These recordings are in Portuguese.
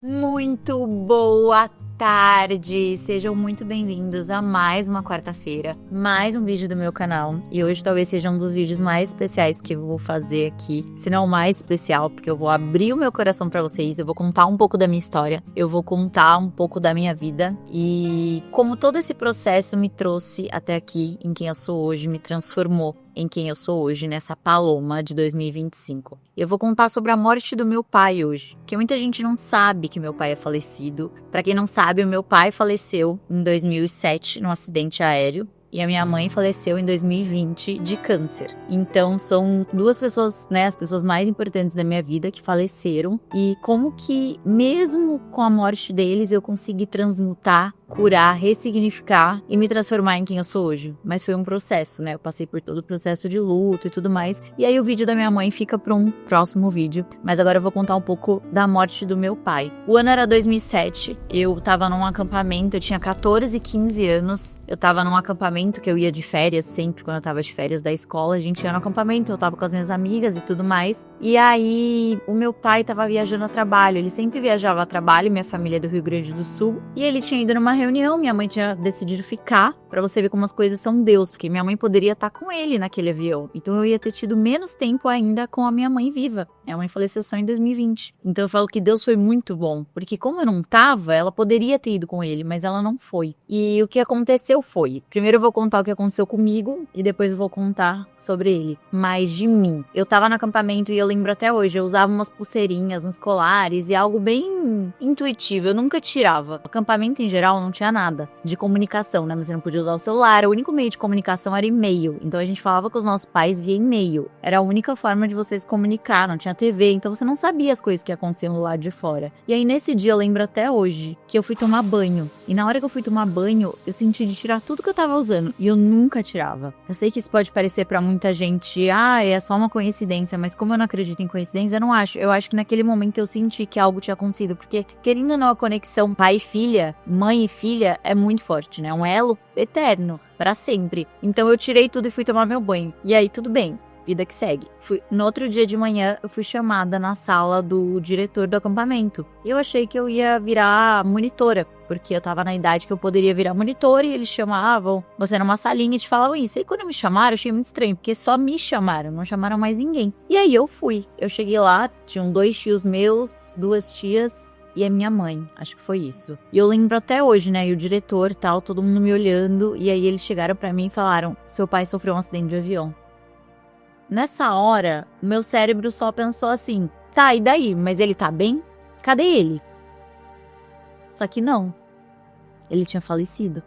Muito boa tarde! Sejam muito bem-vindos a mais uma quarta-feira, mais um vídeo do meu canal. E hoje talvez seja um dos vídeos mais especiais que eu vou fazer aqui, se não o mais especial, porque eu vou abrir o meu coração pra vocês, eu vou contar um pouco da minha história, eu vou contar um pouco da minha vida e como todo esse processo me trouxe até aqui, em quem eu sou hoje, me transformou em quem eu sou hoje, nessa Paloma de 2025. Eu vou contar sobre a morte do meu pai hoje, que muita gente não sabe que meu pai é falecido. Pra quem não sabe, o meu pai faleceu em 2007 num acidente aéreo. E a minha mãe faleceu em 2020 de câncer. Então são duas pessoas, né, as pessoas mais importantes da minha vida que faleceram. E como que, mesmo com a morte deles, eu consegui transmutar, curar, ressignificar e me transformar em quem eu sou hoje. Mas foi um processo, né? Eu passei por todo o processo de luto e tudo mais. E aí o vídeo da minha mãe fica para um próximo vídeo. Mas agora eu vou contar um pouco da morte do meu pai. O ano era 2007. Eu tava num acampamento, eu tinha 14 e 15 anos. Eu tava num acampamento que eu ia de férias, sempre quando eu tava de férias da escola, a gente ia no acampamento, eu tava com as minhas amigas e tudo mais. E aí, o meu pai tava viajando a trabalho, ele sempre viajava a trabalho, minha família é do Rio Grande do Sul, e ele tinha ido numa reunião, minha mãe tinha decidido ficar, pra você ver como as coisas são Deus, porque minha mãe poderia estar com ele naquele avião, então eu ia ter tido menos tempo ainda com a minha mãe viva. Minha mãe faleceu só em 2020. Então eu falo que Deus foi muito bom, porque como eu não tava, ela poderia ter ido com ele, mas ela não foi. E o que aconteceu foi, primeiro eu vou contar o que aconteceu comigo e depois eu vou contar sobre ele. Mas de mim. Eu tava no acampamento e eu lembro até hoje, eu usava umas pulseirinhas, uns colares e algo bem intuitivo, eu nunca tirava. O acampamento em geral não tinha nada de comunicação, né? Você não podia usar o celular, o único meio de comunicação era e-mail. Então a gente falava com os nossos pais via e-mail. Era a única forma de você se comunicar, não tinha TV, então você não sabia as coisas que aconteciam do lado de fora. E aí nesse dia eu lembro até hoje que eu fui tomar banho. E na hora que eu fui tomar banho, eu senti de tirar tudo que eu tava usando. E eu nunca tirava. Eu sei que isso pode parecer pra muita gente, é só uma coincidência, mas como eu não acredito em coincidência, eu não acho. Eu acho que naquele momento eu senti que algo tinha acontecido, porque querendo ou não, a conexão pai e filha, mãe e filha é muito forte, né? Um elo eterno, pra sempre. Então eu tirei tudo e fui tomar meu banho. E aí tudo bem. Vida que segue. No outro dia de manhã, eu fui chamada na sala do diretor do acampamento. E eu achei que eu ia virar monitora, porque eu tava na idade que eu poderia virar monitora e eles chamavam você numa salinha e te falavam isso. E quando me chamaram, eu achei muito estranho, porque só me chamaram, não chamaram mais ninguém. E aí eu fui. Eu cheguei lá, tinham 2 tios meus, 2 tias e a minha mãe, acho que foi isso. E eu lembro até hoje, né, e o diretor tal, todo mundo me olhando, e aí eles chegaram pra mim e falaram, seu pai sofreu um acidente de avião. Nessa hora, meu cérebro só pensou assim, tá, e daí? Mas ele tá bem? Cadê ele? Só que não. Ele tinha falecido.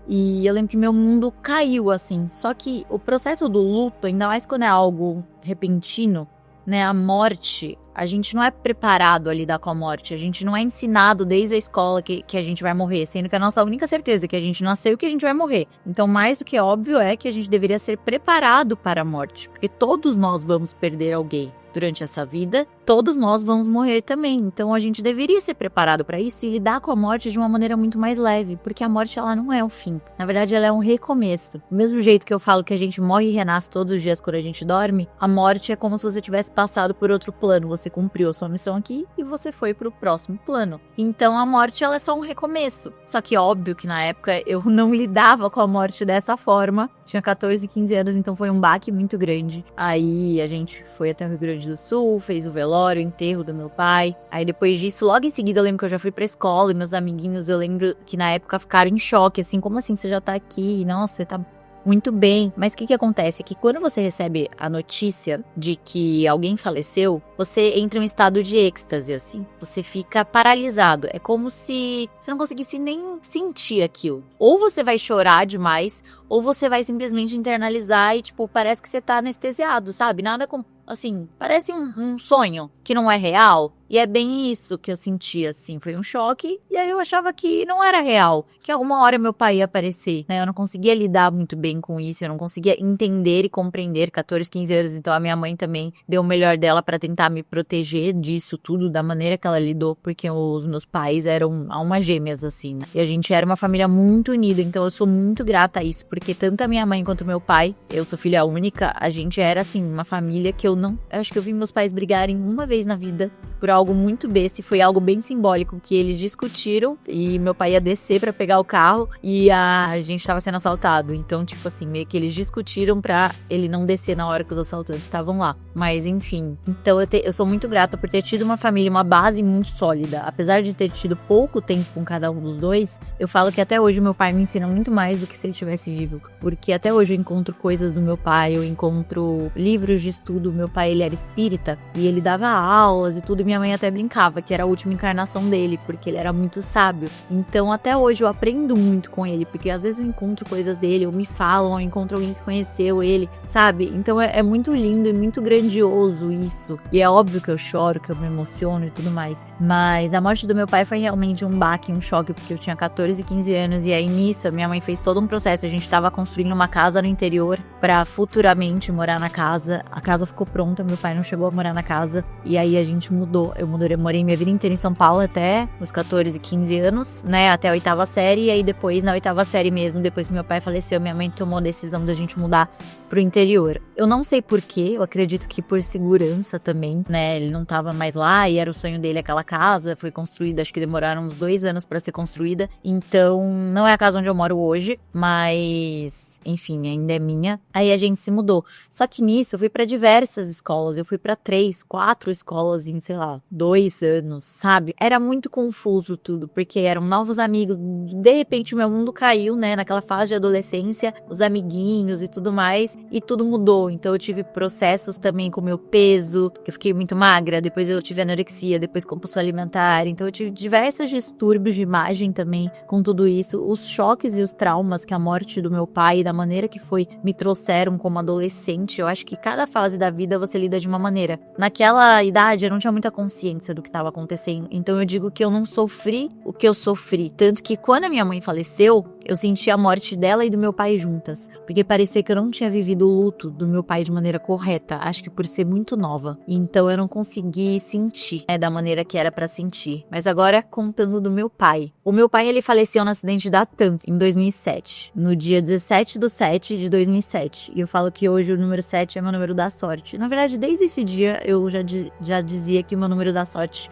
E eu lembro que meu mundo caiu, assim. Só que o processo do luto, ainda mais quando é algo repentino, né, a morte, a gente não é preparado a lidar com a morte, a gente não é ensinado desde a escola que a gente vai morrer, sendo que a nossa única certeza é que a gente nasceu e que a gente vai morrer. Então, mais do que óbvio é que a gente deveria ser preparado para a morte, porque todos nós vamos perder alguém durante essa vida, todos nós vamos morrer também. Então a gente deveria ser preparado para isso e lidar com a morte de uma maneira muito mais leve, porque a morte ela não é o fim. Na verdade, ela é um recomeço. Do mesmo jeito que eu falo que a gente morre e renasce todos os dias quando a gente dorme, a morte é como se você tivesse passado por outro plano. Você cumpriu a sua missão aqui e você foi pro próximo plano. Então a morte ela é só um recomeço. Só que óbvio que na época eu não lidava com a morte dessa forma. Tinha 14, 15 anos, então foi um baque muito grande. Aí a gente foi até o Rio Grande do Sul, fez o velório, o enterro do meu pai. Aí depois disso, logo em seguida eu lembro que eu já fui pra escola e meus amiguinhos, eu lembro que na época ficaram em choque, assim, como assim você já tá aqui? Nossa, você tá muito bem. Mas o que acontece é que quando você recebe a notícia de que alguém faleceu, você entra em um estado de êxtase, assim. Você fica paralisado. É como se você não conseguisse nem sentir aquilo. Ou você vai chorar demais, ou você vai simplesmente internalizar e, tipo, parece que você tá anestesiado, sabe? Nada como... Assim, parece um sonho que não é real. E é bem isso que eu senti, assim. Foi um choque. E aí eu achava que não era real. Que alguma hora meu pai ia aparecer, né? Eu não conseguia lidar muito bem com isso. Eu não conseguia entender e compreender. 14, 15 anos. Então a minha mãe também deu o melhor dela pra tentar me proteger disso tudo. Da maneira que ela lidou. Porque os meus pais eram almas gêmeas, assim, né? E a gente era uma família muito unida. Então eu sou muito grata a isso. Porque tanto a minha mãe quanto o meu pai, eu sou filha única, a gente era, assim, uma família que eu acho que eu vi meus pais brigarem uma vez na vida por algo algo muito besta e foi algo bem simbólico, que eles discutiram e meu pai ia descer pra pegar o carro e a gente tava sendo assaltado. Então, tipo assim, meio que eles discutiram pra ele não descer na hora que os assaltantes estavam lá. Mas, enfim. Então, eu sou muito grata por ter tido uma família, uma base muito sólida. Apesar de ter tido pouco tempo com cada um dos dois, eu falo que até hoje meu pai me ensina muito mais do que se ele tivesse vivo. Porque até hoje eu encontro coisas do meu pai, eu encontro livros de estudo. Meu pai, ele era espírita e ele dava aulas e tudo. E minha mãe até brincava que era a última encarnação dele, porque ele era muito sábio. Então, até hoje eu aprendo muito com ele, porque às vezes eu encontro coisas dele, ou me falam, ou encontro alguém que conheceu ele, sabe? Então, é muito lindo e muito grandioso isso. E é óbvio que eu choro, que eu me emociono e tudo mais. Mas a morte do meu pai foi realmente um baque, um choque, porque eu tinha 14 e 15 anos. E aí, nisso, a minha mãe fez todo um processo. A gente tava construindo uma casa no interior pra futuramente morar na casa. A casa ficou pronta, meu pai não chegou a morar na casa. E aí, a gente mudou. Eu morei minha vida inteira em São Paulo até os 14 e 15 anos, né? Até a 8ª série. E aí, depois, na 8ª série mesmo, depois que meu pai faleceu, minha mãe tomou a decisão da gente mudar pro interior. Eu não sei porquê, eu acredito que por segurança também, né? Ele não tava mais lá e era o sonho dele aquela casa. Foi construída, acho que demoraram uns 2 anos pra ser construída. Então, não é a casa onde eu moro hoje, mas... enfim, ainda é minha. Aí a gente se mudou. Só que nisso eu fui pra diversas escolas. Eu fui pra 3, 4 escolas em, sei lá, 2 anos, sabe? Era muito confuso tudo, porque eram novos amigos. De repente o meu mundo caiu, né? Naquela fase de adolescência, os amiguinhos e tudo mais. E tudo mudou. Então eu tive processos também com o meu peso, que eu fiquei muito magra. Depois eu tive anorexia, depois compulsão alimentar. Então eu tive diversos distúrbios de imagem também com tudo isso. Os choques e os traumas que a morte do meu pai e da maneira que foi, me trouxeram como adolescente. Eu acho que cada fase da vida você lida de uma maneira. Naquela idade eu não tinha muita consciência do que estava acontecendo, então eu digo que eu não sofri o que eu sofri, tanto que quando a minha mãe faleceu, eu senti a morte dela e do meu pai juntas, porque parecia que eu não tinha vivido o luto do meu pai de maneira correta, acho que por ser muito nova, então eu não consegui sentir, né, da maneira que era pra sentir. Mas agora, contando do meu pai. O meu pai, ele faleceu no acidente da TAM, em 2007, no dia 17/7 de 2007. E eu falo que hoje o número 7 é meu número da sorte. Na verdade, desde esse dia eu já dizia que o meu número da sorte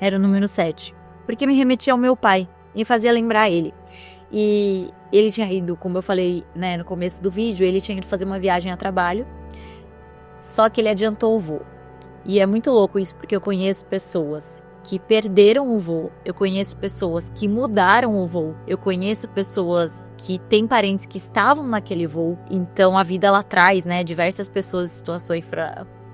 era o número 7. Porque me remetia ao meu pai e fazia lembrar ele. E ele tinha ido, como eu falei, né, no começo do vídeo, ele tinha ido fazer uma viagem a trabalho. Só que ele adiantou o voo. E é muito louco isso, porque eu conheço pessoas que perderam o voo, eu conheço pessoas que mudaram o voo, eu conheço pessoas que têm parentes que estavam naquele voo, então a vida ela traz, né, diversas pessoas e situações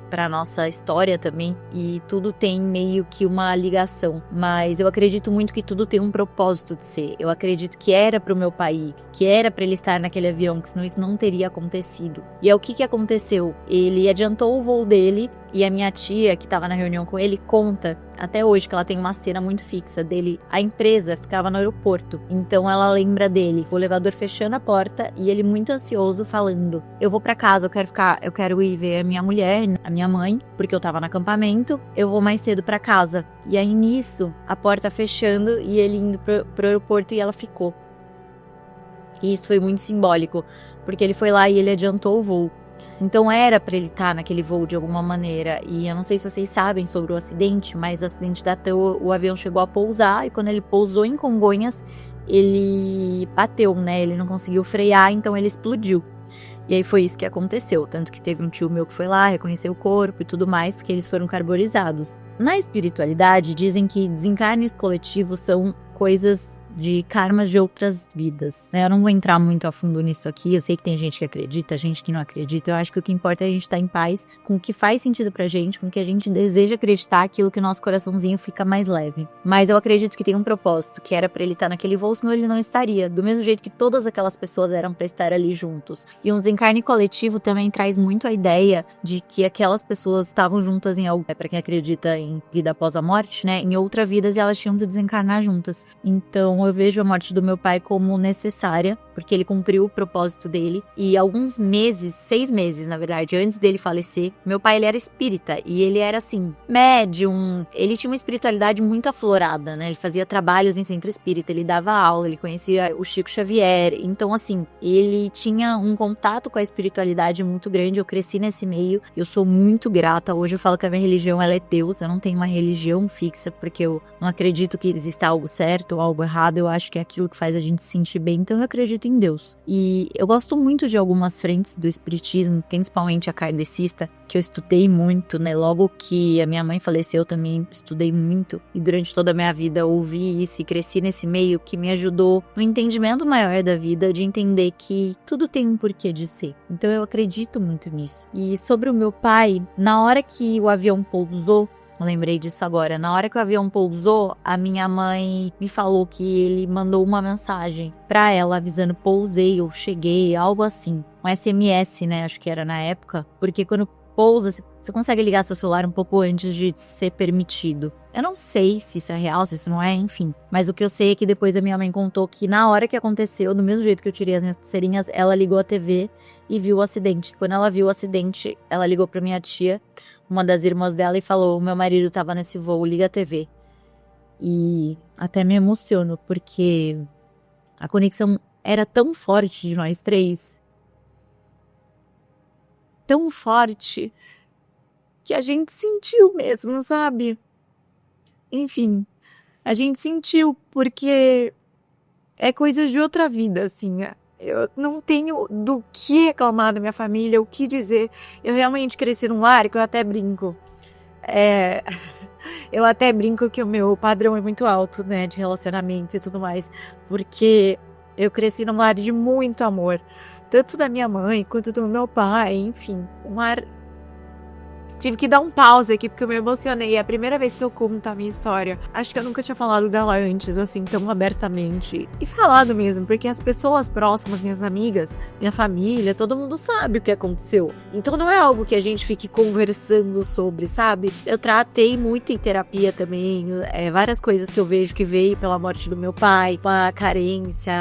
para nossa história também, e tudo tem meio que uma ligação, mas eu acredito muito que tudo tem um propósito de ser. Eu acredito que era pro meu pai ir, que era para ele estar naquele avião, que senão isso não teria acontecido. E é o que aconteceu? Ele adiantou o voo dele, e a minha tia, que estava na reunião com ele, conta até hoje que ela tem uma cena muito fixa dele. A empresa ficava no aeroporto, então ela lembra dele, o elevador fechando a porta e ele muito ansioso falando: eu vou pra casa, eu quero ir ver a minha mulher, a minha mãe, porque eu tava no acampamento, eu vou mais cedo pra casa. E aí nisso, a porta fechando e ele indo pro aeroporto e ela ficou. E isso foi muito simbólico, porque ele foi lá e ele adiantou o voo. Então era pra ele estar naquele voo de alguma maneira. E eu não sei se vocês sabem sobre o acidente, mas o acidente da TAM, o avião chegou a pousar e quando ele pousou em Congonhas, ele bateu, né? Ele não conseguiu frear, então ele explodiu. E aí foi isso que aconteceu, tanto que teve um tio meu que foi lá, reconheceu o corpo e tudo mais, porque eles foram carbonizados. Na espiritualidade, dizem que desencarnes coletivos são coisas de karmas de outras vidas, né? Eu não vou entrar muito a fundo nisso aqui, eu sei que tem gente que acredita, gente que não acredita, eu acho que o que importa é a gente estar em paz com o que faz sentido pra gente, com o que a gente deseja acreditar, aquilo que o nosso coraçãozinho fica mais leve. Mas eu acredito que tem um propósito, que era pra ele estar naquele voo, senão ele não estaria, do mesmo jeito que todas aquelas pessoas eram pra estar ali juntos. E um desencarne coletivo também traz muito a ideia de que aquelas pessoas estavam juntas em algo, pra quem acredita em vida após a morte, né, em outras vidas, e elas tinham de desencarnar juntas. Então Então eu vejo a morte do meu pai como necessária, porque ele cumpriu o propósito dele. E alguns meses, 6 meses na verdade, antes dele falecer, meu pai ele era espírita e ele era assim, médium. Ele tinha uma espiritualidade muito aflorada, né? Ele fazia trabalhos em centro espírita, ele dava aula, ele conhecia o Chico Xavier. Então assim, ele tinha um contato com a espiritualidade muito grande. Eu cresci nesse meio, eu sou muito grata. Hoje eu falo que a minha religião ela é Deus, eu não tenho uma religião fixa, porque eu não acredito que exista algo certo ou algo errado. Eu acho que é aquilo que faz a gente se sentir bem, então eu acredito em Deus. E eu gosto muito de algumas frentes do espiritismo, principalmente a kardecista, que eu estudei muito, né? Logo que a minha mãe faleceu, eu também estudei muito, e durante toda a minha vida ouvi isso e cresci nesse meio, que me ajudou no entendimento maior da vida, de entender que tudo tem um porquê de ser. Então eu acredito muito nisso. E sobre o meu pai, na hora que o avião pousou, eu lembrei disso agora. Na hora que o avião pousou, a minha mãe me falou que ele mandou uma mensagem pra ela avisando pousei ou cheguei, algo assim. Um SMS, né? Acho que era na época. Porque quando pousa, você consegue ligar seu celular um pouco antes de ser permitido. Eu não sei se isso é real, se isso não é, enfim. Mas o que eu sei é que depois a minha mãe contou que na hora que aconteceu, do mesmo jeito que eu tirei as minhas pulseirinhas, ela ligou a TV e viu o acidente. Quando ela viu o acidente, ela ligou pra minha tia, uma das irmãs dela, e falou: meu marido tava nesse voo, liga a TV. E até me emociono, porque a conexão era tão forte de nós três. Tão forte que a gente sentiu mesmo, sabe? Enfim, a gente sentiu, porque é coisa de outra vida, assim. Eu não tenho do que reclamar da minha família, o que dizer. Eu realmente cresci num lar que eu até brinco. Eu até brinco que o meu padrão é muito alto, né, de relacionamentos e tudo mais. Porque eu cresci num lar de muito amor. Tanto da minha mãe, quanto do meu pai, enfim. Um lar... Tive que dar um pause aqui, porque eu me emocionei. É a primeira vez que eu conto a minha história. Acho que eu nunca tinha falado dela antes, assim, tão abertamente. E falado mesmo, porque as pessoas próximas, minhas amigas, minha família, todo mundo sabe o que aconteceu. Então não é algo que a gente fique conversando sobre, sabe? Eu tratei muito em terapia também. Várias coisas que eu vejo que veio pela morte do meu pai. Uma carência,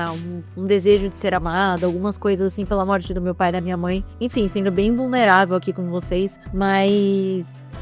um desejo de ser amado. Algumas coisas assim pela morte do meu pai e da minha mãe. Enfim, sendo bem vulnerável aqui com vocês. Mas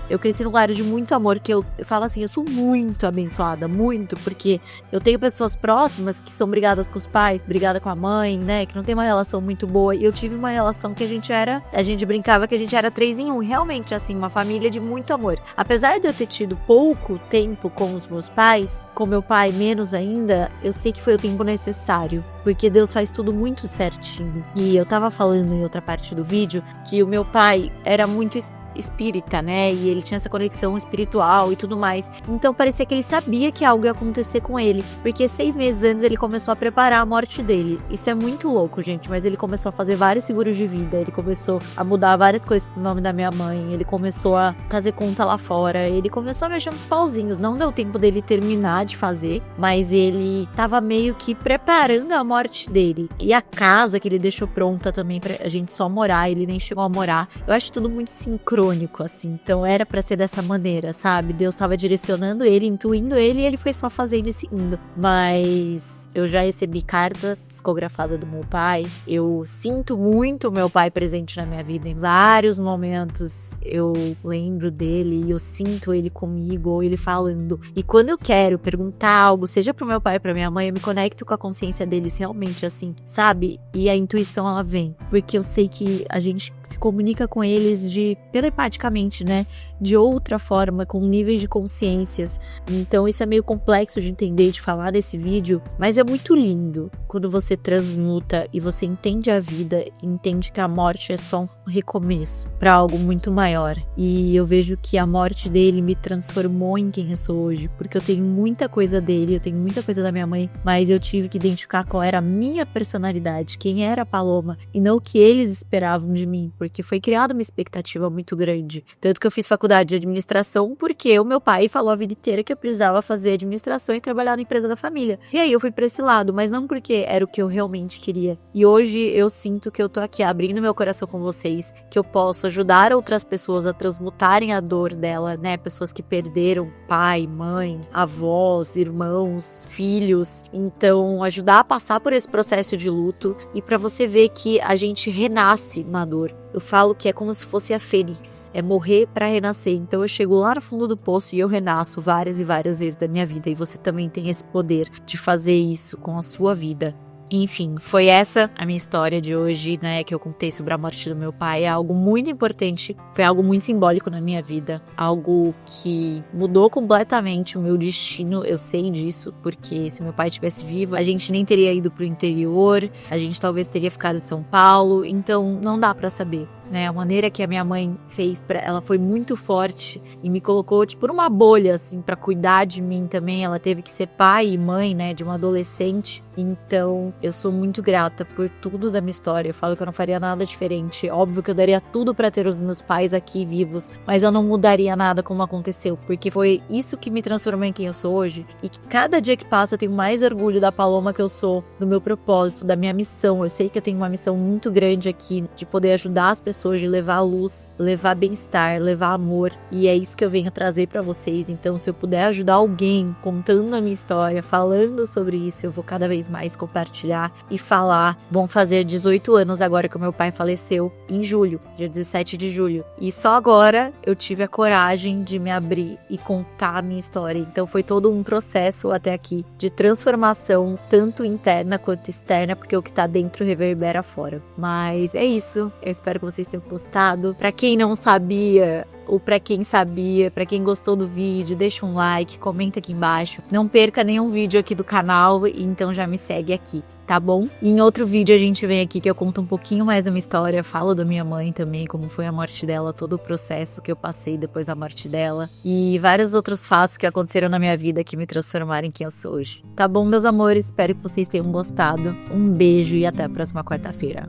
eu cresci num lar de muito amor, que eu falo assim, eu sou muito abençoada, muito, porque eu tenho pessoas próximas que são brigadas com os pais, brigada com a mãe, né, que não tem uma relação muito boa, e eu tive uma relação que a gente brincava que a gente era 3 em 1, realmente, assim, uma família de muito amor. Apesar de eu ter tido pouco tempo com os meus pais, com meu pai menos ainda, eu sei que foi o tempo necessário, porque Deus faz tudo muito certinho. E eu tava falando em outra parte do vídeo que o meu pai era muito espírita, né? E ele tinha essa conexão espiritual e tudo mais. Então parecia que ele sabia que algo ia acontecer com ele, porque 6 meses antes ele começou a preparar a morte dele. Isso é muito louco, gente, mas ele começou a fazer vários seguros de vida, ele começou a mudar várias coisas pro nome da minha mãe, ele começou a fazer conta lá fora, ele começou a mexer nos pauzinhos. Não deu tempo dele terminar de fazer, mas ele tava meio que preparando a morte dele. E a casa que ele deixou pronta também pra gente só morar, ele nem chegou a morar. Eu acho tudo muito sincrônico, assim, então era pra ser dessa maneira, sabe? Deus tava direcionando ele, intuindo ele, e ele foi só fazendo e seguindo. Mas eu já recebi carta psicografada do meu pai, eu sinto muito o meu pai presente na minha vida, em vários momentos eu lembro dele e eu sinto ele comigo, ou ele falando, e quando eu quero perguntar algo, seja pro meu pai ou pra minha mãe, eu me conecto com a consciência deles realmente, assim, sabe? E a intuição, ela vem, porque eu sei que a gente se comunica com eles telepaticamente, né? De outra forma, com níveis de consciências. Então isso é meio complexo de entender, de falar nesse vídeo, mas é muito lindo quando você transmuta e você entende a vida, entende que a morte é só um recomeço para algo muito maior. E eu vejo que a morte dele me transformou em quem eu sou hoje, porque eu tenho muita coisa dele, eu tenho muita coisa da minha mãe, mas eu tive que identificar qual era a minha personalidade, quem era a Paloma, e não o que eles esperavam de mim, porque foi criada uma expectativa muito grande. Tanto que eu fiz faculdade faculdade de administração porque o meu pai falou a vida inteira que eu precisava fazer administração e trabalhar na empresa da família. E aí eu fui pra esse lado, mas não porque era o que eu realmente queria. E hoje eu sinto que eu tô aqui abrindo meu coração com vocês, que eu posso ajudar outras pessoas a transmutarem a dor dela, né? Pessoas que perderam pai, mãe, avós, irmãos, filhos. Então, ajudar a passar por esse processo de luto e pra você ver que a gente renasce na dor. Eu falo que é como se fosse a fênix, é morrer pra renascer. Então eu chego lá no fundo do poço e eu renasço várias e várias vezes da minha vida. E você também tem esse poder de fazer isso com a sua vida. Enfim, foi essa a minha história de hoje, né, que eu contei sobre a morte do meu pai. É algo muito importante, foi algo muito simbólico na minha vida, algo que mudou completamente o meu destino, eu sei disso, porque se meu pai estivesse vivo, a gente nem teria ido pro interior, a gente talvez teria ficado em São Paulo, então não dá pra saber. Né, a maneira que a minha mãe fez, ela foi muito forte e me colocou tipo numa bolha assim para cuidar de mim também. Ela teve que ser pai e mãe, né, de uma adolescente. Então, eu sou muito grata por tudo da minha história. Eu falo que eu não faria nada diferente. Óbvio que eu daria tudo para ter os meus pais aqui vivos, mas eu não mudaria nada como aconteceu, porque foi isso que me transformou em quem eu sou hoje. E que cada dia que passa eu tenho mais orgulho da Paloma que eu sou, do meu propósito, da minha missão. Eu sei que eu tenho uma missão muito grande aqui de poder ajudar as pessoas, de levar luz, levar bem-estar, levar amor, e é isso que eu venho trazer pra vocês. Então, se eu puder ajudar alguém contando a minha história, falando sobre isso, eu vou cada vez mais compartilhar e falar. Vão fazer 18 anos agora que o meu pai faleceu, em julho, dia 17 de julho, e só agora eu tive a coragem de me abrir e contar a minha história. Então foi todo um processo até aqui de transformação, tanto interna quanto externa, porque o que tá dentro reverbera fora. Mas é isso, eu espero que vocês tenham gostado. Pra quem não sabia, ou pra quem sabia, pra quem gostou do vídeo, deixa um like, comenta aqui embaixo. Não perca nenhum vídeo aqui do canal, então já me segue aqui, tá bom? E em outro vídeo a gente vem aqui que eu conto um pouquinho mais da minha história, falo da minha mãe também, como foi a morte dela, todo o processo que eu passei depois da morte dela, e vários outros fatos que aconteceram na minha vida que me transformaram em quem eu sou hoje. Tá bom, meus amores? Espero que vocês tenham gostado. Um beijo e até a próxima quarta-feira.